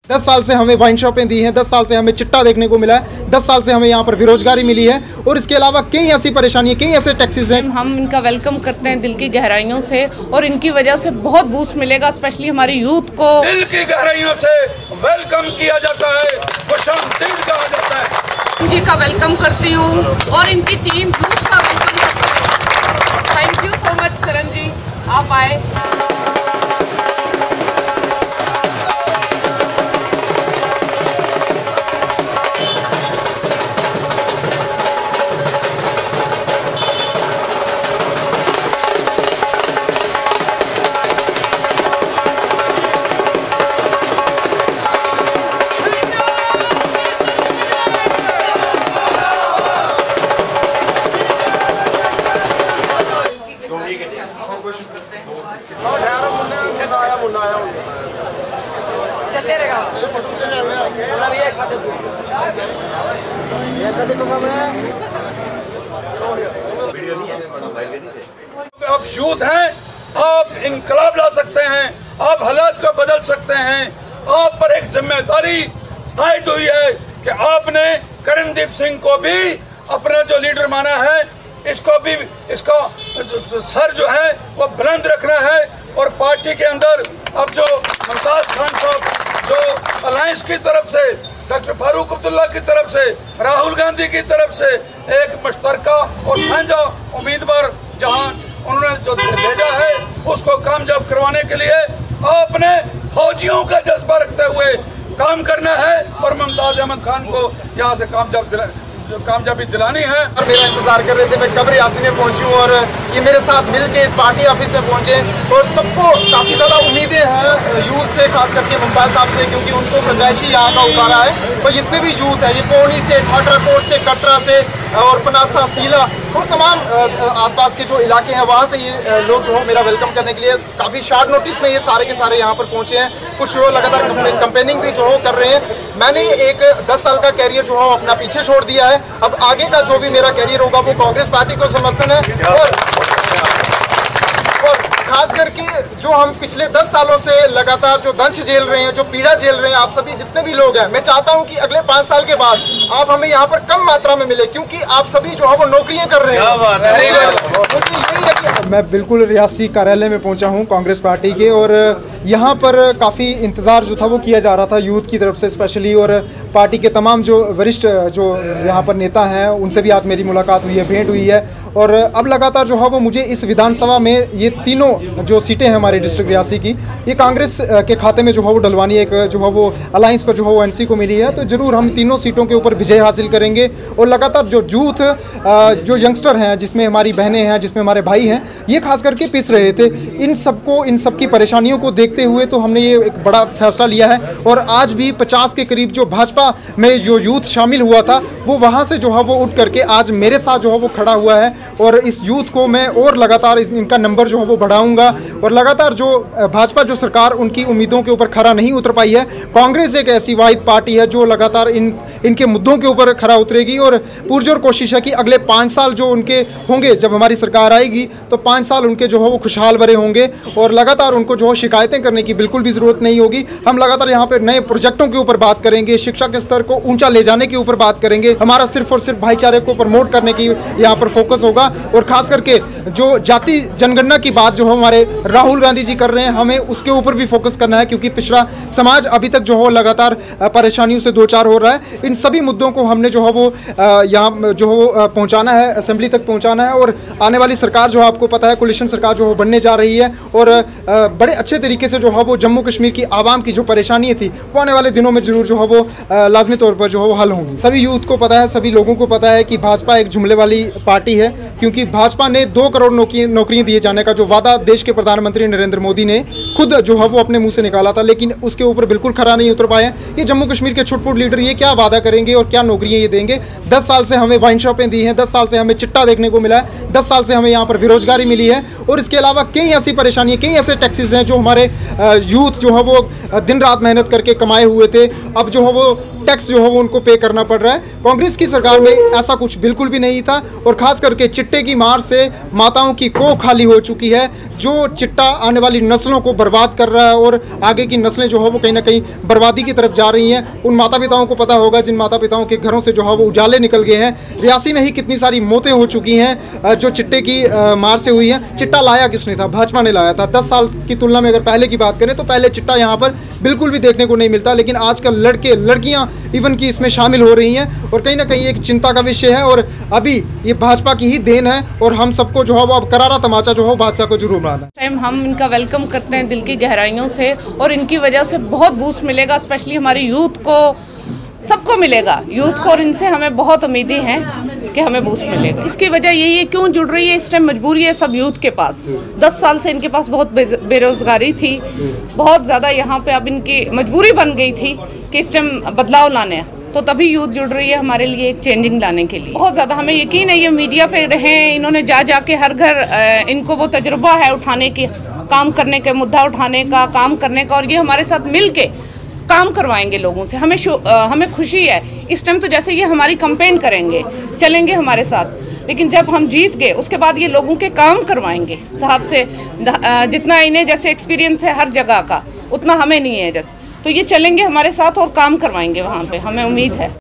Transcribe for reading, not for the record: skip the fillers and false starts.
10 साल से हमें वाइन शॉपें दी हैं, 10 साल से हमें चिट्टा देखने को मिला है, 10 साल से हमें यहाँ पर बेरोजगारी मिली है और इसके अलावा कई ऐसी परेशानियाँ, कई ऐसे टैक्सेस हैं। हम इनका वेलकम करते हैं दिल की गहराइयों से और इनकी वजह से बहुत बूस्ट मिलेगा, स्पेशली हमारे यूथ को दिल की गहराइयों से वेलकम किया जाता है, खुशामदीद कहा जाता है। जी का वेलकम करती हूँ और इनकी टीम यूथ का वेलकम करती हूँ। थैंक यू सो मच करण जी, आप आए। आप यूथ हैं, आप इंकलाब ला सकते हैं, आप हालात को बदल सकते हैं। आप पर एक जिम्मेदारी आयद हुई है कि आपने करणदीप सिंह को भी अपना जो लीडर माना है, इसको भी इसका सर जो है वो बुलंद रखना है। और पार्टी के अंदर अब जो मुमताज खान साहब जो अलायंस की तरफ से, डॉक्टर फारूक अब्दुल्ला की तरफ से, राहुल गांधी की तरफ से एक मुश्तरका और साझा उम्मीदवार जहां उन्होंने जो भेजा है उसको कामयाब करवाने के लिए आपने फौजियों का जज्बा रखते हुए काम करना है और मुमताज अहमद खान को यहाँ से कामयाबी दिलानी है। मेरा इंतजार कर रहे थे, मैं कब रियासी में पहुंची हूँ और ये मेरे साथ मिलके इस पार्टी ऑफिस में पहुंचे और सबको काफ़ी ज़्यादा उम्मीदें हैं यूथ से, खास करके मुमताज साहब से, क्योंकि उनको प्रत्याशी यहाँ का उतारा है। और जितने भी यूथ है, ये पौनी से, ठाठराकोट से, कटरा से और पनासा, सीला और तमाम आसपास के जो इलाके हैं वहाँ से ये लोग जो है मेरा वेलकम करने के लिए काफ़ी शॉर्ट नोटिस में ये सारे के सारे यहाँ पर पहुँचे हैं। कुछ लोग लगातार कैंपेनिंग भी जो कर रहे हैं। मैंने एक 10 साल का कैरियर जो है अपना पीछे छोड़ दिया है। अब आगे का जो भी मेरा कैरियर होगा वो कांग्रेस पार्टी को समर्थन है और खास करके जो हम पिछले 10 सालों से लगातार जो दंश झेल रहे हैं, जो पीड़ा झेल रहे हैं, आप सभी जितने भी लोग हैं, मैं चाहता हूं कि अगले 5 साल के बाद आप हमें यहाँ पर कम मात्रा में मिले, क्योंकि आप सभी जो है वो नौकरियां कर रहे हैं। मुझे यही है कि मैं बिल्कुल रियासी कार्यालय में पहुंचा हूं कांग्रेस पार्टी के और यहाँ पर काफ़ी इंतज़ार जो था वो किया जा रहा था यूथ की तरफ से स्पेशली, और पार्टी के तमाम जो वरिष्ठ जो यहाँ पर नेता हैं उनसे भी आज मेरी मुलाकात हुई है, भेंट हुई है। और अब लगातार जो है वो मुझे इस विधानसभा में ये तीनों जो सीटें हैं हमारे डिस्ट्रिक्ट रियासी की, ये कांग्रेस के खाते में जो है वो डलवानी, एक जो है वो अलायंस पर जो है वो एनसी को मिली है। तो ज़रूर हम तीनों सीटों के ऊपर विजय हासिल करेंगे और लगातार जो यूथ जो यंगस्टर हैं, जिसमें हमारी बहनें हैं, जिसमें हमारे भाई हैं, ये खास करके पिस रहे थे। इन सबकी परेशानियों को देखते हुए तो हमने ये एक बड़ा फैसला लिया है और आज भी 50 के करीब जो भाजपा में जो यूथ शामिल हुआ था वो वहाँ से जो है वो उठ करके आज मेरे साथ जो है वो खड़ा हुआ है। और इस यूथ को मैं और लगातार इनका नंबर जो है वो बढ़ाऊंगा और लगातार जो भाजपा जो सरकार उनकी उम्मीदों के ऊपर खरा नहीं उतर पाई है, कांग्रेस एक ऐसी वाहिद पार्टी है जो लगातार इनके मुद्दों के ऊपर खरा उतरेगी और पुरजोर कोशिश है कि अगले 5 साल जो उनके होंगे, जब हमारी सरकार आएगी तो 5 साल उनके जो है वो खुशहाल भरे होंगे और लगातार उनको जो है शिकायतें करने की बिल्कुल भी ज़रूरत नहीं होगी। हम लगातार यहाँ पर नए प्रोजेक्टों के ऊपर बात करेंगे, शिक्षा के स्तर को ऊंचा ले जाने के ऊपर बात करेंगे। हमारा सिर्फ और सिर्फ भाईचारे को प्रमोट करने की यहाँ पर फोकस होगा और खास करके जो जाति जनगणना की बात जो हमारे राहुल गांधी जी कर रहे हैं, हमें उसके ऊपर भी फोकस करना है, क्योंकि पिछड़ा समाज अभी तक जो है लगातार परेशानियों से दो चार हो रहा है। इन सभी मुद्दों को हमने जो है वो यहाँ जो है पहुँचाना है, असेंबली तक पहुँचाना है। और आने वाली सरकार जो आपको पता है कोलिशन सरकार जो है बनने जा रही है और बड़े अच्छे तरीके से जो है वो जम्मू कश्मीर की आवाम की जो परेशानी थी वो आने वाले दिनों में जरूर जो है वो लाजमी तौर पर जो है वो हल होंगी। सभी यूथ को पता है, सभी लोगों को पता है कि भाजपा एक जुमले वाली पार्टी है, क्योंकि भाजपा ने 2 करोड़ नौकरियां दिए जाने का जो वादा देश के प्रधानमंत्री नरेंद्र मोदी ने खुद जो है वो अपने मुंह से निकाला था, लेकिन उसके ऊपर बिल्कुल खरा नहीं उतर पाए। ये जम्मू कश्मीर के छुटपुट लीडर ये क्या वादा करेंगे और क्या नौकरियां ये देंगे। 10 साल से हमें वाइन शॉपें दी हैं, 10 साल से हमें चिट्टा देखने को मिला है, 10 साल से हमें यहाँ पर बेरोजगारी मिली है और इसके अलावा कई ऐसी परेशानियाँ, कई ऐसे टैक्सेस हैं जो हमारे यूथ जो है वो दिन रात मेहनत करके कमाए हुए थे, अब जो है वो टैक्स जो है वो उनको पे करना पड़ रहा है। कांग्रेस की सरकार में ऐसा कुछ बिल्कुल भी नहीं था और खास करके चिट्टे की मार से माताओं की कोख खाली हो चुकी है। जो चिट्टा आने वाली नस्लों को बर्बाद कर रहा है और आगे की नस्लें जो है वो कहीं ना कहीं बर्बादी की तरफ जा रही हैं। उन माता पिताओं को पता होगा जिन माता पिताओं के घरों से जो है वो उजाले निकल गए हैं। रियासी में ही कितनी सारी मौतें हो चुकी हैं जो चिट्टे की मार से हुई हैं। चिट्टा लाया किसने था? भाजपा ने लाया था। 10 साल की तुलना में अगर पहले की बात करें तो पहले चिट्टा यहाँ पर बिल्कुल भी देखने को नहीं मिलता, लेकिन आजकल लड़के लड़कियाँ इवन की इसमें शामिल हो रही हैं और कहीं ना कहीं एक चिंता का विषय है। और अभी ये भाजपा की ही देन है और हम सबको जो है वो अब करारा तमाचा जो है भाजपा को जरूर मारना है। टाइम हम इनका वेलकम करते हैं दिल की गहराइयों से और इनकी वजह से बहुत बूस्ट मिलेगा, स्पेशली हमारे यूथ को, सबको मिलेगा यूथ को, और इनसे हमें बहुत उम्मीदें हैं कि हमें बूस्ट मिलेगा। इसकी वजह यही है, क्यों जुड़ रही है इस टाइम मजबूरी है सब यूथ के पास। 10 साल से इनके पास बहुत बेरोजगारी थी, बहुत ज़्यादा यहाँ पे अब इनकी मजबूरी बन गई थी कि इस टाइम बदलाव लाने, तो तभी यूथ जुड़ रही है हमारे लिए एक चेंजिंग लाने के लिए। बहुत ज़्यादा हमें यकीन है ये मीडिया पे रहे, इन्होंने जाके हर घर, इनको वो तजुर्बा है उठाने की, काम करने के, मुद्दा उठाने का, काम करने का, और ये हमारे साथ मिल के काम करवाएंगे लोगों से। हमें खुशी है इस टाइम, तो जैसे ये हमारी कैंपेन करेंगे, चलेंगे हमारे साथ, लेकिन जब हम जीत गए उसके बाद ये लोगों के काम करवाएंगे साहब से। जितना इन्हें जैसे एक्सपीरियंस है हर जगह का, उतना हमें नहीं है जैसे, तो ये चलेंगे हमारे साथ और काम करवाएंगे वहाँ पे, हमें उम्मीद है।